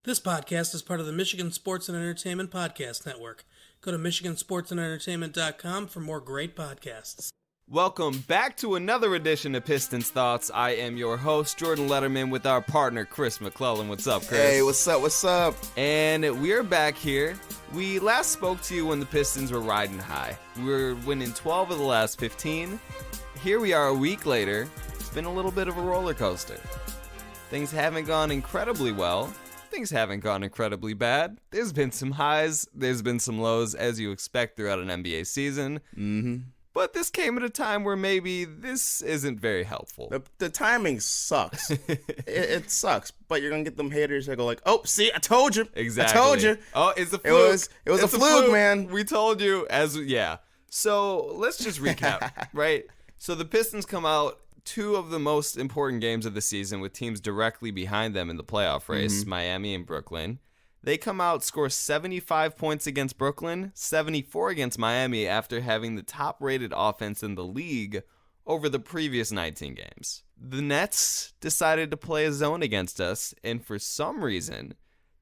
This podcast is part of the Michigan Sports and Entertainment Podcast Network. Go to michigansportsandentertainment.com for more great podcasts. Welcome back to another edition of Pistons Thoughts. I am your host, Jordan Letterman, with our partner, Chris McClellan. What's up, Chris? Hey, what's up? And we're back here. We last spoke to you when the Pistons were riding high. We were winning 12 of the last 15. Here we are a week later. It's been a little bit of a roller coaster. Things haven't gone incredibly well. Things haven't gone incredibly bad. There's been some highs. There's been some lows, as you expect throughout an NBA season. Mm-hmm. But this came at a time where maybe this isn't very helpful. The timing sucks. it sucks. But you're going to get them haters that go like, oh, see, I told you. Exactly. I told you. Oh, it's a fluke. It was a fluke, man. We told you. So let's just recap, right? So the Pistons come out 2 of the most important games of the season with teams directly behind them in the playoff race, Miami and Brooklyn. They come out, score 75 points against Brooklyn, 74 against Miami after having the top-rated offense in the league over the previous 19 games. The Nets decided to play a zone against us, and for some reason,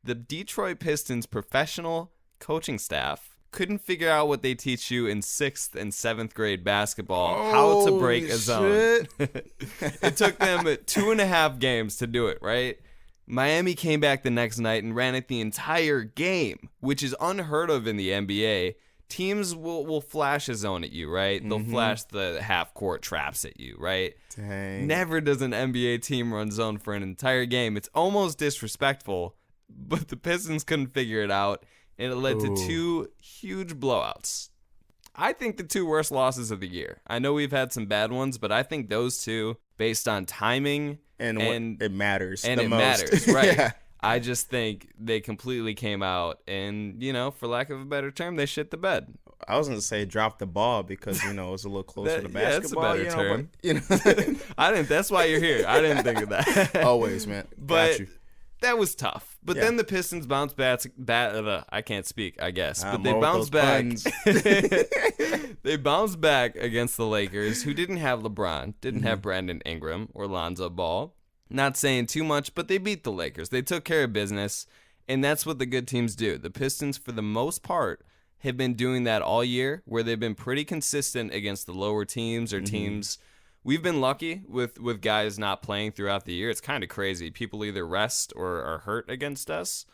the Detroit Pistons professional coaching staff couldn't figure out what they teach you in 6th and 7th grade basketball, how to break a zone. It took them 2.5 games to do it, right? Miami came back the next night and ran it the entire game, which is unheard of in the NBA. Teams will flash a zone at you, right? They'll flash the half-court traps at you, right? Dang. Never does an NBA team run zone for an entire game. It's almost disrespectful, but the Pistons couldn't figure it out, and it led to 2 huge blowouts. I think the 2 worst losses of the year. I know we've had some bad ones, but I think those 2, based on timing and it matters. And the it most. matters, right? Yeah. I just think they completely came out and, for lack of a better term, they shit the bed. I was going to say drop the ball because, it was a little closer to basketball. Yeah, that's a better term. But, that's why you're here. I didn't think of that. Always, man. But Got you. that was tough. But then the Pistons bounced back. I can't speak, I guess. But they more bounced with back. those They bounced back against the Lakers, who didn't have LeBron, didn't have Brandon Ingram or Lonzo Ball. Not saying too much, but they beat the Lakers. They took care of business, and that's what the good teams do. The Pistons, for the most part, have been doing that all year, where they've been pretty consistent against the lower teams or teams. We've been lucky with guys not playing throughout the year. It's kind of crazy. People either rest or are hurt against us.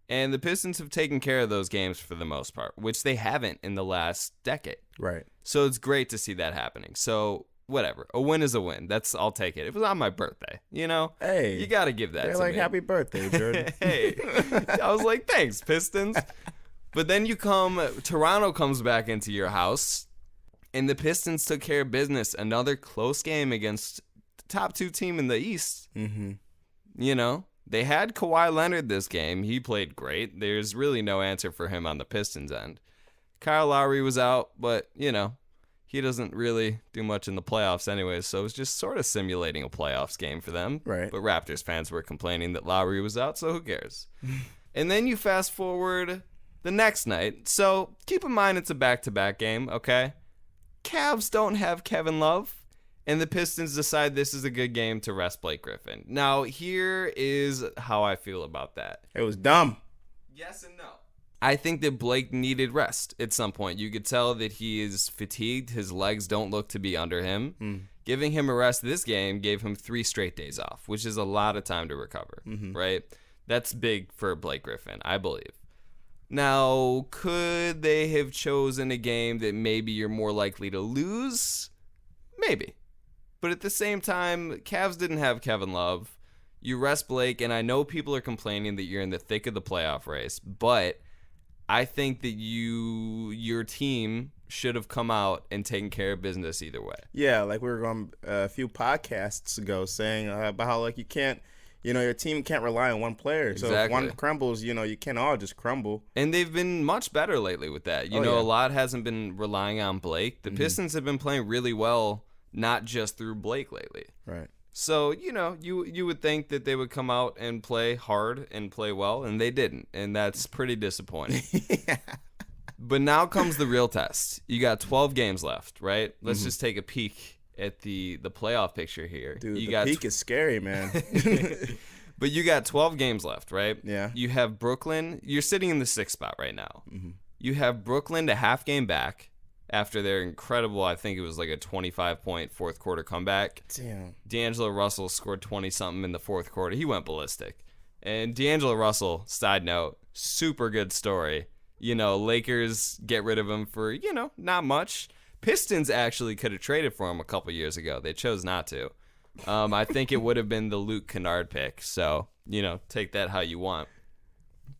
And the Pistons have taken care of those games for the most part, which they haven't in the last decade. Right. So it's great to see that happening. So whatever. A win is a win. I'll take it. It was on my birthday, Hey. You got to give that They're to like, me. happy birthday, Jordan. Hey. I was like, thanks, Pistons. But then Toronto comes back into your house, and the Pistons took care of business. Another close game against the top 2 team in the East. They had Kawhi Leonard this game. He played great. There's really no answer for him on the Pistons end. Kyle Lowry was out, but, he doesn't really do much in the playoffs anyways, so it was just sort of simulating a playoffs game for them. Right. But Raptors fans were complaining that Lowry was out, so who cares? And then you fast forward the next night. So keep in mind it's a back-to-back game, okay? Cavs don't have Kevin Love, and the Pistons decide this is a good game to rest Blake Griffin. Now, here is how I feel about that. It was dumb. Yes and no. I think that Blake needed rest at some point. You could tell that he is fatigued. His legs don't look to be under him. Giving him a rest this game gave him 3 straight days off, which is a lot of time to recover, right? That's big for Blake Griffin, I believe. Now, could they have chosen a game that maybe you're more likely to lose? Maybe. But at the same time, Cavs didn't have Kevin Love. You rest Blake, and I know people are complaining that you're in the thick of the playoff race, but I think that your team should have come out and taken care of business either way. Yeah, like we were going a few podcasts ago saying about how you can't, your team can't rely on one player. Exactly. So if one crumbles, you can't all just crumble. And they've been much better lately with that. A lot hasn't been relying on Blake. The Pistons have been playing really well, not just through Blake lately. Right. So, you would think that they would come out and play hard and play well, and they didn't. And that's pretty disappointing. Yeah. But now comes the real test. You got 12 games left, right? Let's just take a peek at the playoff picture here. Dude, you the peak is scary, man. But you got 12 games left, right? Yeah. You have Brooklyn. You're sitting in the 6th spot right now. Mm-hmm. You have Brooklyn to half game back after their incredible, I think it was like a 25-point fourth quarter comeback. Damn. D'Angelo Russell scored 20-something in the fourth quarter. He went ballistic. And D'Angelo Russell, side note, super good story. Lakers get rid of him for, not much. Pistons actually could have traded for him a couple years ago. They chose not to. I think it would have been the Luke Kennard pick. So, take that how you want.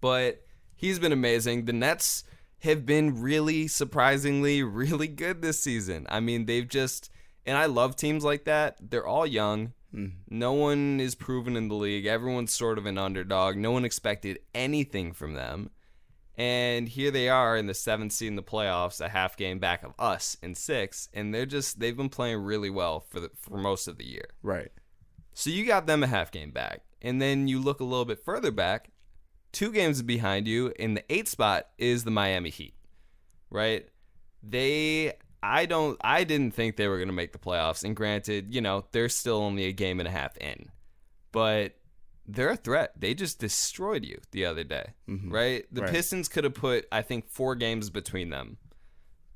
But he's been amazing. The Nets have been really surprisingly really good this season. I mean, they've just, and I love teams like that. They're all young. No one is proven in the league. Everyone's sort of an underdog. No one expected anything from them. And here they are in the 7th seed in the playoffs, a half game back of us in 6th, and they've been playing really well for most of the year. Right. So you got them a half game back. And then you look a little bit further back, 2 games behind you, in the 8th spot is the Miami Heat. Right? I didn't think they were going to make the playoffs. And granted, they're still only a game and a half in. But they're a threat. They just destroyed you the other day, right? The Pistons could have put, I think, 4 games between them.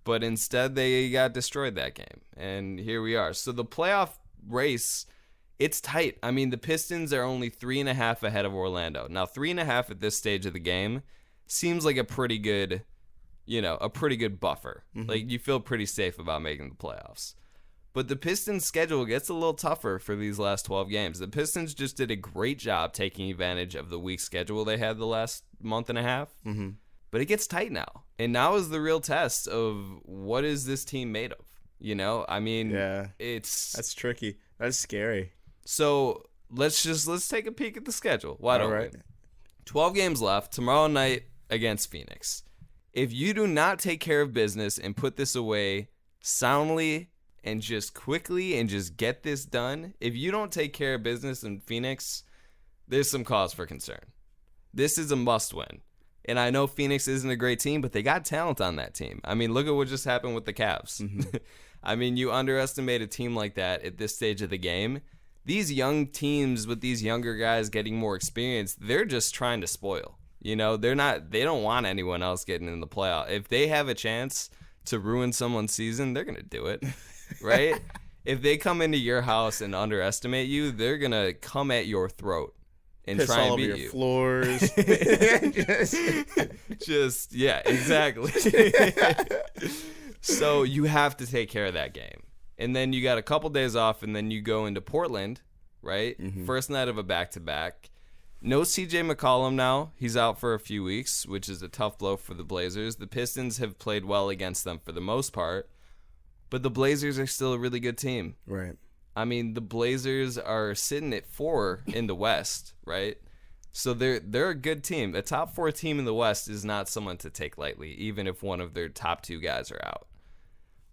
But instead, they got destroyed that game. And here we are. So the playoff race, it's tight. I mean, the Pistons are only 3.5 ahead of Orlando. Now, 3.5 at this stage of the game seems like a pretty good buffer. Like, you feel pretty safe about making the playoffs. But the Pistons' schedule gets a little tougher for these last 12 games. The Pistons just did a great job taking advantage of the weak schedule they had the last month and a half. Mm-hmm. But it gets tight now. And now is the real test of what is this team made of? I mean, that's tricky. That's scary. So let's take a peek at the schedule. Why don't we? 12 games left. Tomorrow night against Phoenix. If you do not take care of business and put this away soundly and just quickly and just get this done, if you don't take care of business in Phoenix, there's some cause for concern. This is a must win. And I know Phoenix isn't a great team, but they got talent on that team. I mean, look at what just happened with the Cavs. I mean, you underestimate a team like that at this stage of the game. These young teams with these younger guys getting more experience, they're just trying to spoil. They don't want anyone else getting in the playoff. If they have a chance to ruin someone's season, they're going to do it. Right? If they come into your house and underestimate you, they're going to come at your throat and piss try and all beat over you. your floors. Yeah, exactly. So you have to take care of that game. And then you got a couple days off, and then you go into Portland, right? First night of a back-to-back. No CJ McCollum now. He's out for a few weeks, which is a tough blow for the Blazers. The Pistons have played well against them for the most part. But the Blazers are still a really good team. Right. I mean, the Blazers are sitting at 4 in the West, right? So they're a good team. A top 4 team in the West is not someone to take lightly, even if one of their top 2 guys are out.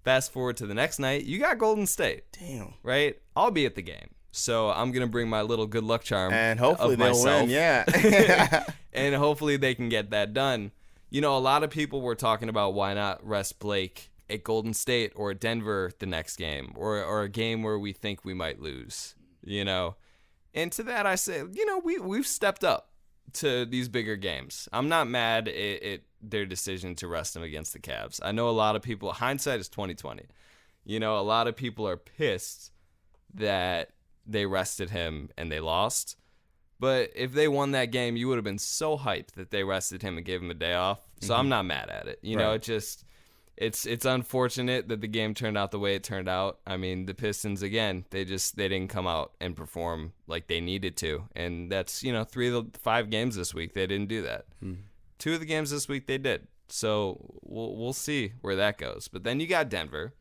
Fast forward to the next night, you got Golden State. Damn. Right? I'll be at the game. So I'm going to bring my little good luck charm and hopefully of myself. They'll win, yeah. And hopefully they can get that done. A lot of people were talking about why not rest Blake at Golden State or Denver the next game or a game where we think we might lose, And to that I say, we've stepped up to these bigger games. I'm not mad at their decision to rest him against the Cavs. I know a lot of people, hindsight is 20/20. A lot of people are pissed that they rested him and they lost. But if they won that game, you would have been so hyped that they rested him and gave him a day off. So I'm not mad at it. It's unfortunate that the game turned out the way it turned out. I mean, the Pistons, again, they didn't come out and perform like they needed to. And that's, 3 of the 5 games this week, they didn't do that. 2 of the games this week, they did. So we'll see where that goes. But then you got Denver.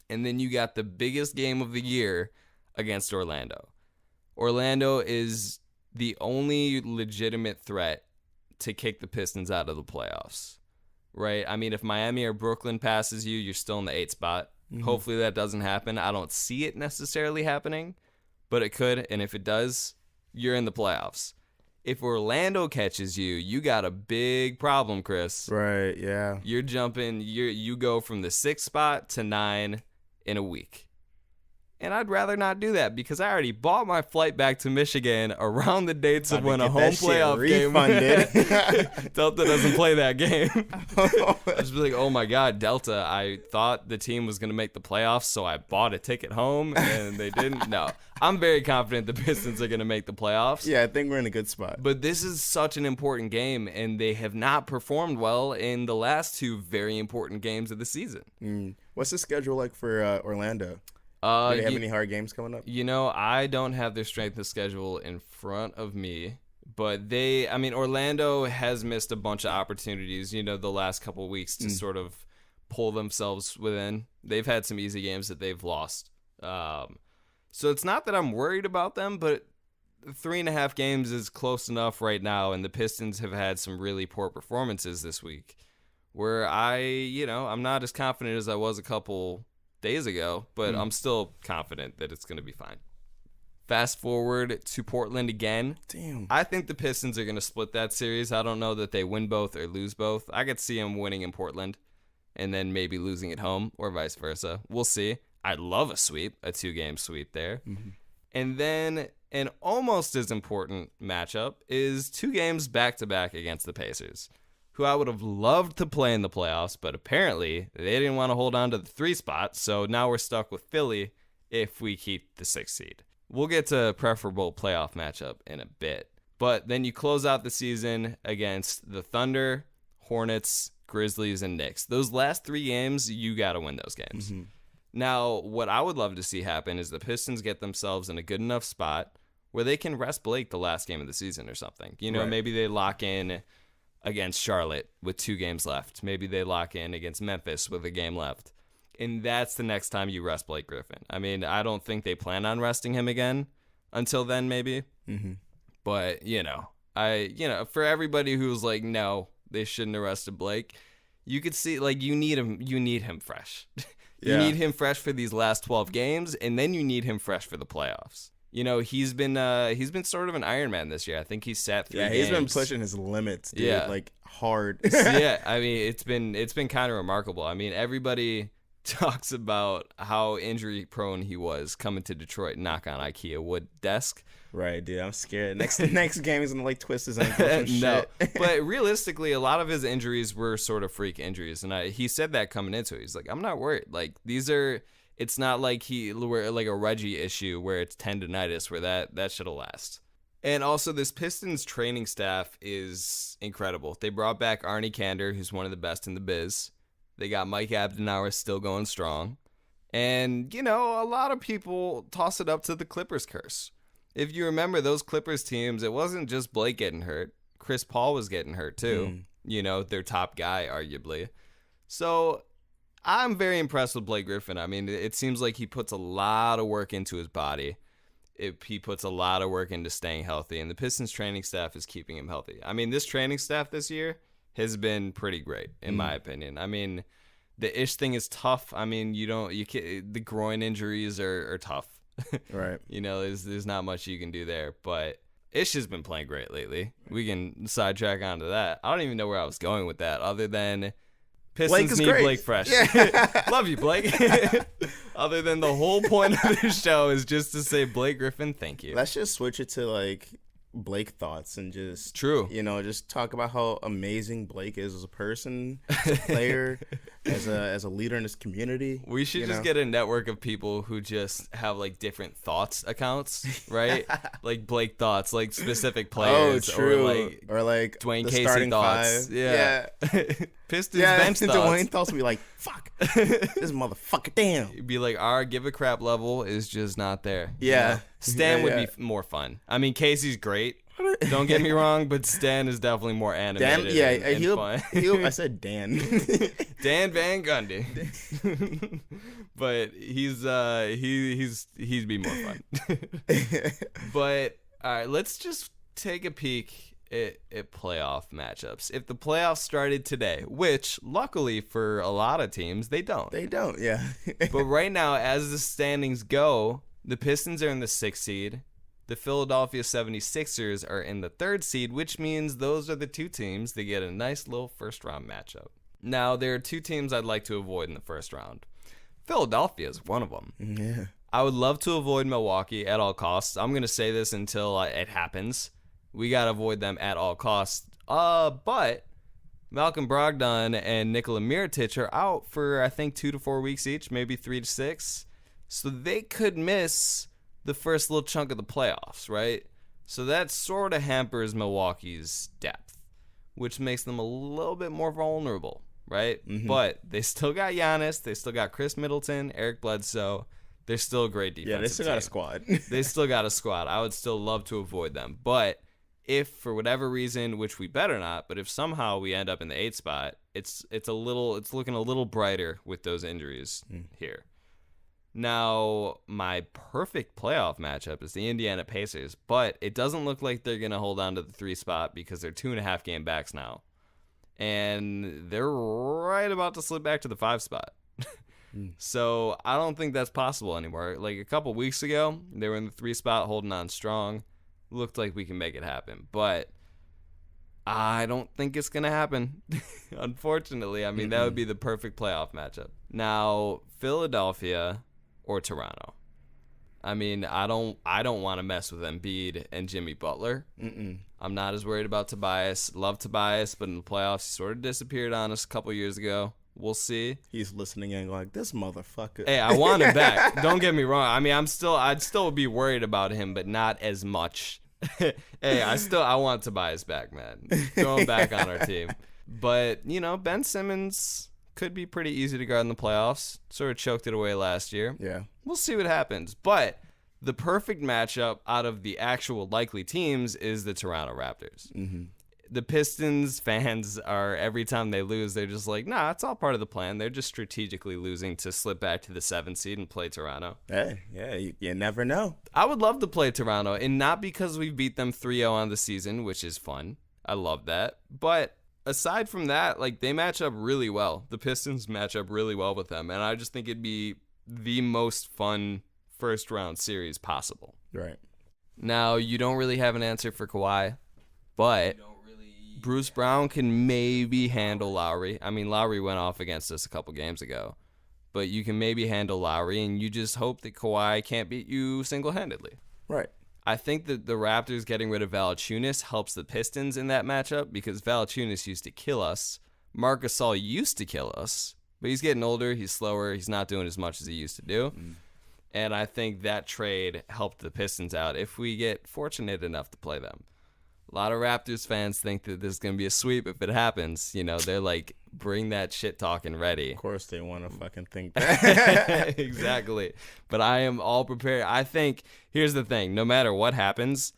And then you got the biggest game of the year against Orlando. Orlando is the only legitimate threat to kick the Pistons out of the playoffs. Right? I mean, if Miami or Brooklyn passes you, you're still in the 8th spot. Hopefully that doesn't happen. I don't see it necessarily happening, but it could. And if it does, you're in the playoffs. If Orlando catches you, you got a big problem, Chris. Right, yeah. You're jumping, you go from the 6th spot to 9 in a week. And I'd rather not do that because I already bought my flight back to Michigan around the dates of when a home playoff game. Delta doesn't play that game. I was just like, oh my God, Delta, I thought the team was going to make the playoffs, so I bought a ticket home, and they didn't. No, I'm very confident the Pistons are going to make the playoffs. Yeah, I think we're in a good spot. But this is such an important game, and they have not performed well in the last two very important games of the season. What's the schedule like for Orlando? Do they have any hard games coming up? I don't have their strength of schedule in front of me, but Orlando has missed a bunch of opportunities, the last couple of weeks to sort of pull themselves within. They've had some easy games that they've lost. So it's not that I'm worried about them, but 3.5 games is close enough right now, and the Pistons have had some really poor performances this week where I'm not as confident as I was a couple days ago, but I'm still confident that it's going to be fine. Fast forward to Portland again. Damn. I think the Pistons are going to split that series. I don't know that they win both or lose both. I could see them winning in Portland and then maybe losing at home or vice versa. We'll see. I'd love a sweep, a 2-game sweep there. And then an almost as important matchup is 2 games back-to-back against the Pacers, who I would have loved to play in the playoffs, but apparently they didn't want to hold on to the 3 spot, so now we're stuck with Philly if we keep the 6th seed. We'll get to a preferable playoff matchup in a bit. But then you close out the season against the Thunder, Hornets, Grizzlies, and Knicks. Those last 3 games, you got to win those games. Now, what I would love to see happen is the Pistons get themselves in a good enough spot where they can rest Blake the last game of the season or something. Right. Maybe they lock in against Charlotte with 2 games left. Maybe they lock in against Memphis with a game left. And that's the next time you rest Blake Griffin. I don't think they plan on resting him again until then, maybe. But, for everybody who's like, no, they shouldn't have rested Blake, you could see, you need him fresh. You need him fresh for these last 12 games, and then you need him fresh for the playoffs. He's been sort of an Iron Man this year. I think he's sat 3 games. Yeah, he's been pushing his limits, dude, hard. Yeah, it's been kind of remarkable. Everybody talks about how injury prone he was coming to Detroit, knock on IKEA wood desk. Right, dude, I'm scared. Next game he's gonna twist his ankle. No, but realistically, a lot of his injuries were sort of freak injuries, and he said that coming into it. He's like, I'm not worried. These are. It's not like like a Reggie issue where it's tendonitis where that shit'll last. And also, this Pistons training staff is incredible. They brought back Arnie Kander, who's one of the best in the biz. They got Mike Abdenauer still going strong. And, a lot of people toss it up to the Clippers curse. If you remember those Clippers teams, it wasn't just Blake getting hurt. Chris Paul was getting hurt too. Their top guy, arguably. So I'm very impressed with Blake Griffin. It seems like he puts a lot of work into his body. He puts a lot of work into staying healthy, and the Pistons training staff is keeping him healthy. This training staff this year has been pretty great, in my opinion. The Ish thing is tough. The groin injuries are tough. Right. There's not much you can do there, but Ish has been playing great lately. We can sidetrack onto that. I don't even know where I was going with that, other than Pistons need Blake fresh. Yeah. Love you, Blake. Other than the whole point of this show is just to say, Blake Griffin, thank you. Let's just switch it to Blake thoughts and just just talk about how amazing Blake is as a person, as a player, as a leader in this community. We should just get a network of people who just have different thoughts accounts, right? Like Blake thoughts, specific players. Oh, true. Or Dwayne Casey thoughts. 5. Yeah. Pistons bench thoughts. Dwayne thoughts would be like, fuck, this motherfucker, damn. You'd be like, our give a crap level is just not there. Yeah. Stan would be more fun. Casey's great. Don't get me wrong, but Stan is definitely more animated. And fun. I said Dan. Dan Van Gundy. But he'd be more fun. But all right, let's just take a peek at playoff matchups. If the playoffs started today, which luckily for a lot of teams, they don't. They don't, yeah. But right now, as the standings go, the Pistons are in the 6th seed. The Philadelphia 76ers are in the 3rd seed, which means those are the 2 teams that get a nice little first-round matchup. Now, there are 2 teams I'd like to avoid in the first round. Philadelphia is one of them. Yeah. I would love to avoid Milwaukee at all costs. I'm going to say this until it happens. We got to avoid them at all costs. But Malcolm Brogdon and Nikola Mirotic are out for, I think, 2 to 4 weeks each, maybe 3 to 6. So they could miss the first little chunk of the playoffs, right? So that sort of hampers Milwaukee's depth, which makes them a little bit more vulnerable, right? Mm-hmm. But they still got Giannis. They still got Chris Middleton, Eric Bledsoe. They're still a great defensive team. Yeah, they still got a squad. They still got a squad. I would still love to avoid them. But if for whatever reason, which we better not, but if somehow we end up in the 8th spot, it's looking a little brighter with those injuries here. Now, my perfect playoff matchup is the Indiana Pacers, but it doesn't look like they're going to hold on to the 3 spot because they're 2.5 game backs now. And they're right about to slip back to the 5 spot. So I don't think that's possible anymore. Like a couple weeks ago, they were in the 3 spot holding on strong. Looked like we can make it happen. But I don't think it's going to happen. Unfortunately, I mean, that would be the perfect playoff matchup. Now, Philadelphia or Toronto. I mean, I don't want to mess with Embiid and Jimmy Butler. I'm not as worried about Tobias. Love Tobias, but in the playoffs, he sort of disappeared on us a couple years ago. We'll see. He's listening and like, this motherfucker. Hey, I want him back. Don't get me wrong. I mean, I'd still be worried about him, but not as much. Hey, I want Tobias back, man. Throw him back on our team. But, Ben Simmons could be pretty easy to guard in the playoffs. Sort of choked it away last year. Yeah. We'll see what happens. But the perfect matchup out of the actual likely teams is the Toronto Raptors. Mm-hmm. The Pistons fans are, every time they lose, they're just like, nah, it's all part of the plan. They're just strategically losing to slip back to the 7th seed and play Toronto. Hey, yeah, you never know. I would love to play Toronto, and not because we beat them 3-0 on the season, which is fun. I love that. But aside from that, like, they match up really well. The Pistons match up really well with them, and I just think it'd be the most fun first-round series possible. Right. Now, you don't really have an answer for Kawhi, but Bruce Brown can maybe handle Lowry. I mean, Lowry went off against us a couple games ago, but you can maybe handle Lowry, and you just hope that Kawhi can't beat you single-handedly. Right. I think that the Raptors getting rid of Valanciunas helps the Pistons in that matchup because Valanciunas used to kill us. Marc Gasol used to kill us, but he's getting older, he's slower, he's not doing as much as he used to do. And I think that trade helped the Pistons out if we get fortunate enough to play them. A lot of Raptors fans think that there's going to be a sweep if it happens. They're like, bring that shit talking ready. Of course they want to fucking think that. Exactly. But I am all prepared. I think, here's the thing. No matter what happens,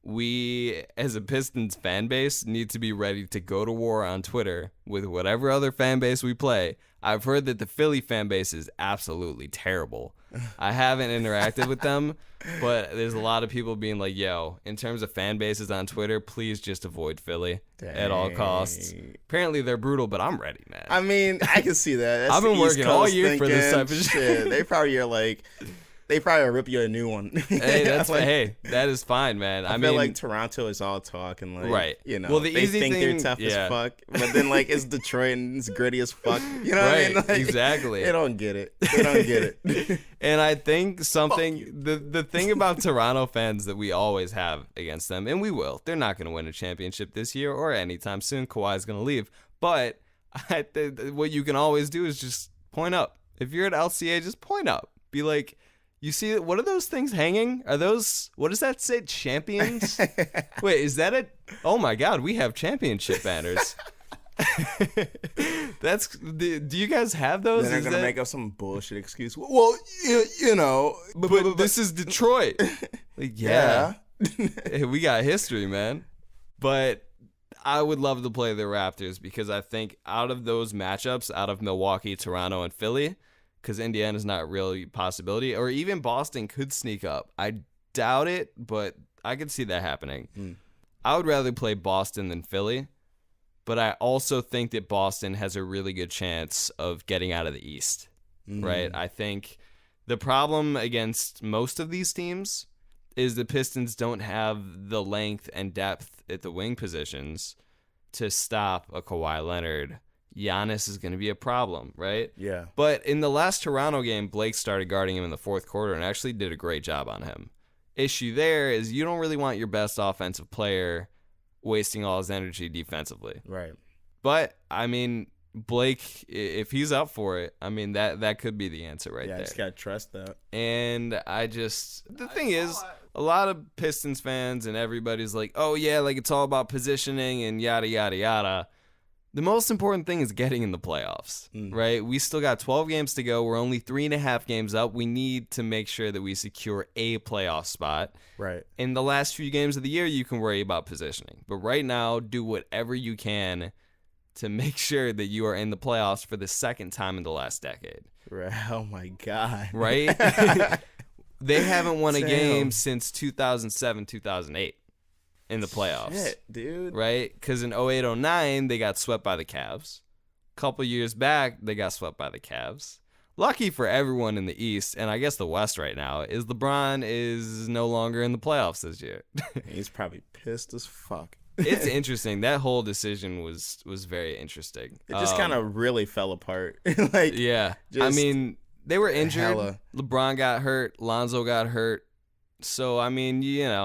we, as a Pistons fan base, need to be ready to go to war on Twitter with whatever other fan base we play. I've heard that the Philly fan base is absolutely terrible. I haven't interacted with them, but there's a lot of people being like, yo, in terms of fan bases on Twitter, please just avoid Philly at all costs. Apparently they're brutal, but I'm ready, man. I mean, I can see that. That's I've been working all year for this type of shit. They probably are like, they probably rip you a new one. Hey, that's like, hey, that is fine, man. I feel like Toronto is all talk and like, right. Well, they think they're tough as fuck, but then like it's Detroit and it's gritty as fuck. You know what I mean? Like, exactly. They don't get it. They don't get it. And I think the thing about Toronto fans that we always have against them, and we will, they're not going to win a championship this year or anytime soon. Kawhi's going to leave, but what you can always do is just point up. If you're at LCA, just point up. Be like, you see, what are those things hanging? Are those, what does that say? Champions? Wait, is that it? Oh my God, we have championship banners. Do you guys have those? Then they're going to make up some bullshit excuse. Well, but this is Detroit. Like, yeah. Hey, we got history, man. But I would love to play the Raptors because I think out of those matchups, out of Milwaukee, Toronto, and Philly, because Indiana's not really a possibility, or even Boston could sneak up. I doubt it, but I could see that happening. I would rather play Boston than Philly, but I also think that Boston has a really good chance of getting out of the East, right? I think the problem against most of these teams is the Pistons don't have the length and depth at the wing positions to stop a Kawhi Leonard, Giannis is going to be a problem, right? Yeah. But in the last Toronto game, Blake started guarding him in the fourth quarter and actually did a great job on him. Issue there is you don't really want your best offensive player wasting all his energy defensively. Right. But, I mean, Blake, if he's up for it, I mean, that could be the answer right there. Yeah, I just got to trust that. And the thing is, a lot of Pistons fans and everybody's like, oh, yeah, like it's all about positioning and yada, yada, yada. The most important thing is getting in the playoffs, right? We still got 12 games to go. We're only 3.5 games up. We need to make sure that we secure a playoff spot. Right. In the last few games of the year, you can worry about positioning. But right now, do whatever you can to make sure that you are in the playoffs for the second time in the last decade. Right. Oh, my God. Right? They haven't won a game since 2007, 2008. In the playoffs. Shit, dude. Right? Because in 08-09, they got swept by the Cavs. A couple years back, they got swept by the Cavs. Lucky for everyone in the East, and I guess the West right now, is LeBron is no longer in the playoffs this year. He's probably pissed as fuck. It's interesting. That whole decision was very interesting. It just kind of really fell apart. Like, yeah. I mean, they were injured. Hella. LeBron got hurt. Lonzo got hurt. So, I mean,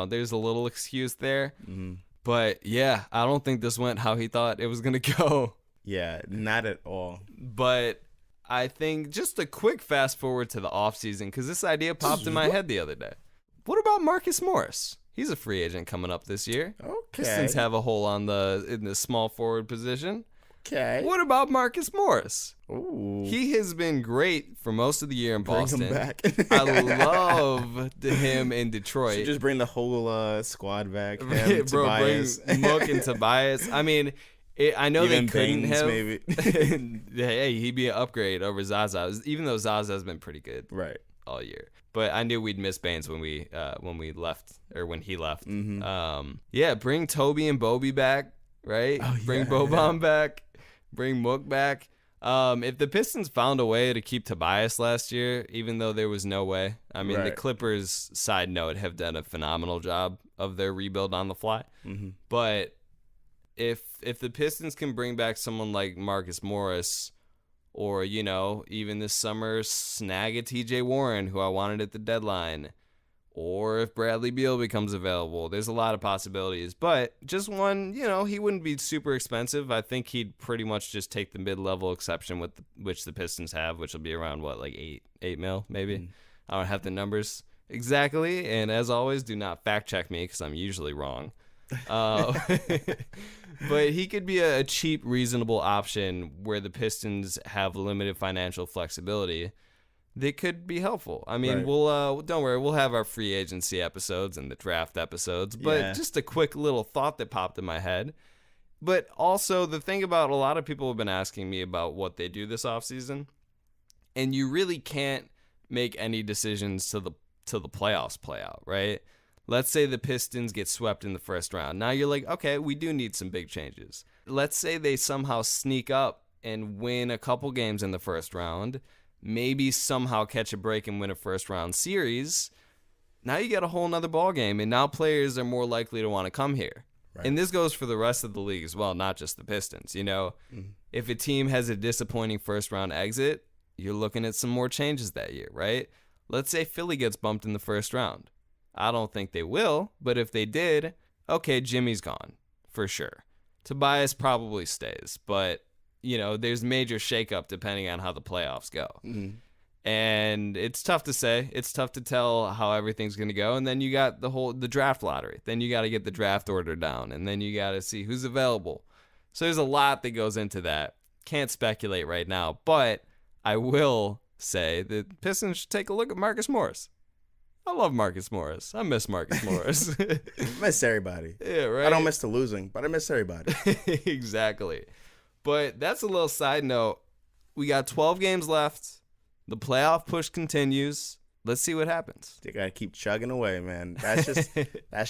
there's a little excuse there. Mm-hmm. But, yeah, I don't think this went how he thought it was going to go. Yeah, not at all. But I think just a quick fast forward to the offseason, because this idea popped in my head the other day. What about Marcus Morris? He's a free agent coming up this year. Okay. Pistons have a hole in the small forward position. Okay. What about Marcus Morris? Ooh. He has been great for most of the year in Boston. Bring him back. I love him in Detroit. Should just bring the whole squad back. Bro, Tobias. bring Mook and Tobias. I mean, I know even they couldn't Baines, have. maybe. Hey, he'd be an upgrade over Zaza, even though Zaza's been pretty good all year. But I knew we'd miss Baines when we left, or when he left. Mm-hmm. Yeah, bring Toby and Bobby back, right? Oh, bring Boban back. Bring Mook back. If the Pistons found a way to keep Tobias last year, even though there was no way. I mean, the Clippers, side note, have done a phenomenal job of their rebuild on the fly. Mm-hmm. But if the Pistons can bring back someone like Marcus Morris, or, even this summer, snag a TJ Warren, who I wanted at the deadline, or if Bradley Beal becomes available, there's a lot of possibilities. But just one, he wouldn't be super expensive. I think he'd pretty much just take the mid-level exception which the Pistons have, which will be around, like $8 mil, maybe? Mm. I don't have the numbers exactly. And as always, do not fact-check me because I'm usually wrong. But he could be a cheap, reasonable option where the Pistons have limited financial flexibility. They could be helpful. I mean, we'll don't worry, we'll have our free agency episodes and the draft episodes, but just a quick little thought that popped in my head. But also the thing about a lot of people have been asking me about what they do this offseason, and you really can't make any decisions to the playoffs play out, right? Let's say the Pistons get swept in the first round. Now you're like, okay, we do need some big changes. Let's say they somehow sneak up and win a couple games in the first round, maybe somehow catch a break and win a first-round series. Now you get a whole nother ball game, and now players are more likely to want to come here. Right. And this goes for the rest of the league as well, not just the Pistons. If a team has a disappointing first-round exit, you're looking at some more changes that year, right? Let's say Philly gets bumped in the first round. I don't think they will, but if they did, okay, Jimmy's gone, for sure. Tobias probably stays, but there's major shakeup depending on how the playoffs go. Mm-hmm. And it's tough to say. It's tough to tell how everything's going to go. And then you got the draft lottery. Then you got to get the draft order down. And then you got to see who's available. So there's a lot that goes into that. Can't speculate right now. But I will say that Pistons should take a look at Marcus Morris. I love Marcus Morris. I miss Marcus Morris. Miss everybody. Yeah, right? I don't miss the losing, but I miss everybody. Exactly. But that's a little side note. We got 12 games left. The playoff push continues. Let's see what happens. You gotta keep chugging away, man. That's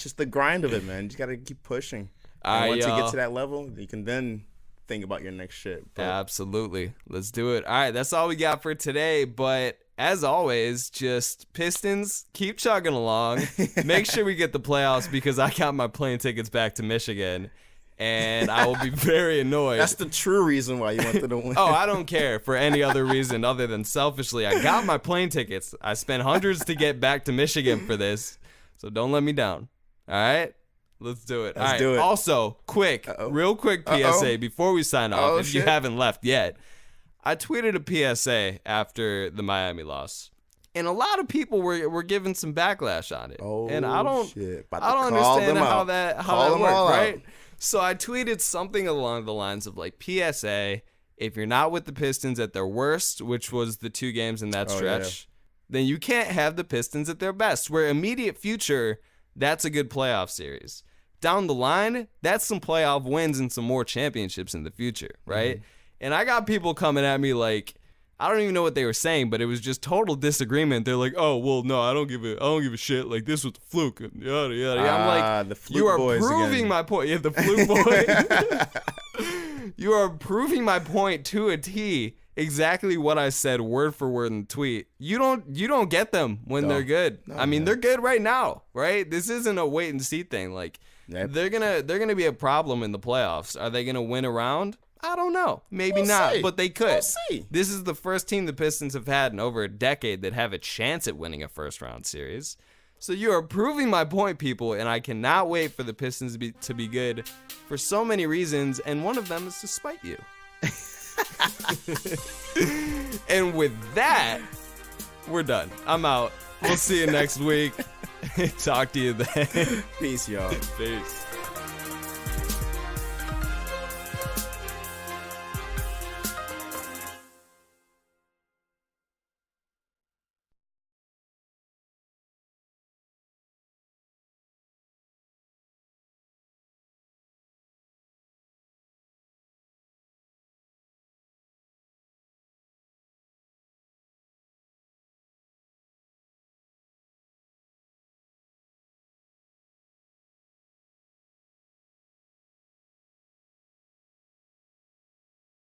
just the grind of it, man. You just gotta keep pushing. And once you get to that level, you can then think about your next shit. But absolutely. Let's do it. All right, that's all we got for today. But as always, just Pistons, keep chugging along. Make sure we get the playoffs because I got my plane tickets back to Michigan. and I will be very annoyed. That's the true reason why you wanted to win. Oh, I don't care for any other reason other than selfishly. I got my plane tickets. I spent hundreds to get back to Michigan for this, so don't let me down. All right? Let's do it. Let's do it. Also, real quick PSA before we sign off, if you haven't left yet. I tweeted a PSA after the Miami loss. And a lot of people were giving some backlash on it. And I don't understand how that worked, right? So I tweeted something along the lines of like, PSA, if you're not with the Pistons at their worst, which was the 2 games in that stretch, then you can't have the Pistons at their best. Where immediate future, that's a good playoff series. Down the line, that's some playoff wins and some more championships in the future, right? Mm-hmm. And I got people coming at me like, I don't even know what they were saying, but it was just total disagreement. They're like, "Oh, well, no, I don't give a shit. Like, this was the fluke." And yada yada. I'm like, the fluke you are boys proving again. my point. Yeah, the fluke boy. You are proving my point to a T. Exactly what I said, word for word in the tweet. You don't get them when they're good. I mean, they're good right now, right? This isn't a wait and see thing. Like, they're gonna be a problem in the playoffs. Are they gonna win a round? I don't know. Maybe not, but they could. We'll see. This is the first team the Pistons have had in over a decade that have a chance at winning a first-round series. So you are proving my point, people, and I cannot wait for the Pistons to be good for so many reasons, and one of them is to spite you. And with that, we're done. I'm out. We'll see you next week. Talk to you then. Peace, y'all. Peace.